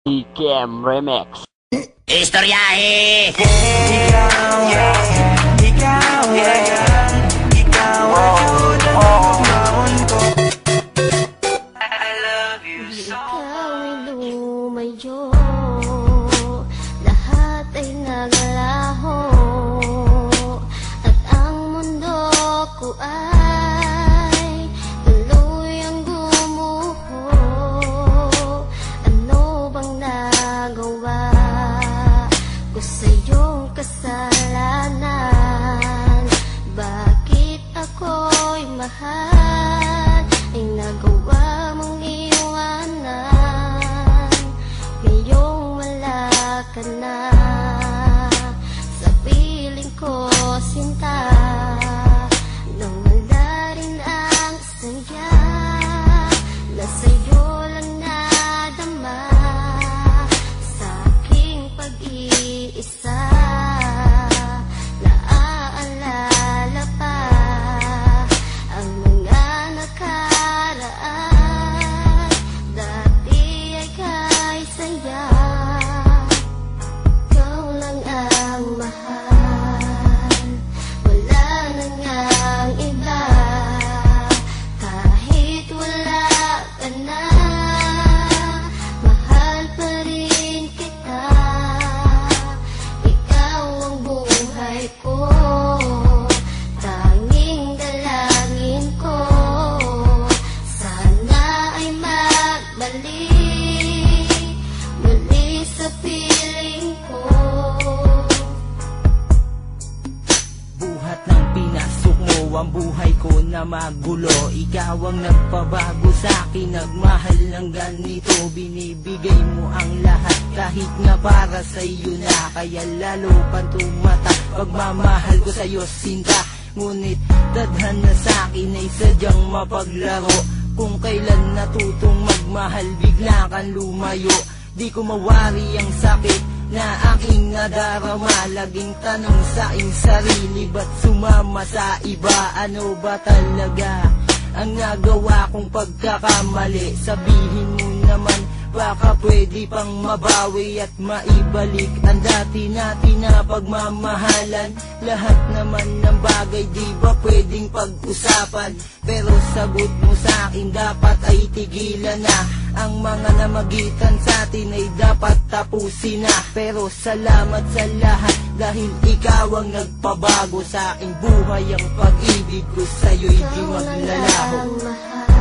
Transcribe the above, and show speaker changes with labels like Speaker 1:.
Speaker 1: Ikem Remix.
Speaker 2: Istoryahe!
Speaker 3: Ikaw, ikaw, ikaw ang pagmamahal ko. I love you so.
Speaker 4: Ikaw ay lumayo, lahat ay naglaho, at ang mundo ko ay tuluyang gumuho. Ano bang nagawa ko sa iyong kasalanan? Bakit ako'y mahal ay nagawa mong iwanan? Ngayong wala ka na sa piling ko, sinta, nang wala rin ang saya na sa'yo lang nadama. Sa aking pag-iisa, naaalala pa ang mga nakaraan. Dati ay kay saya, ikaw lang ang mahal, wala na ngang iba. Kahit wala ka na, mahal pa rin kita. Ikaw ang buhay ko, tanging dalangin ko, sana ay magbalik muli sa piling ko.
Speaker 5: Buhat ng pinasok mo ang buhay ko na magulo. Ikaw ang nagpabago sa'kin, nagmahal ng ganito. Binibigay mo ang lahat kahit nga para sa'yo na. Kaya lalo pang tumata pagmamahal ko sa'yo, sinta. Ngunit tadhana sa'kin ay sadyang mapaglaro. Kung kailan natutong magmahal, bigla kang lumayo. Di ko mawari ang sakit na aking nadarama. Laging tanong sa aking sarili, ba't sumama sa iba? Ano ba talaga ang nagawa kong pagkakamali? Sabihin mo naman, baka pwede pang mabawi at maibalik ang dati natin na pagmamahalan. Lahat naman ng bagay di ba pwedeng pag-usapan? Pero sagot mo sa akin, dapat ay tigilan na. Ang mga namagitan sa atin ay dapat tapusin na. Pero salamat sa lahat dahil ikaw ang nagpabago sa aking buhay. Ang pag-ibig ko sa'yo'y di maglalaho.
Speaker 4: Ikaw lang ang mahal,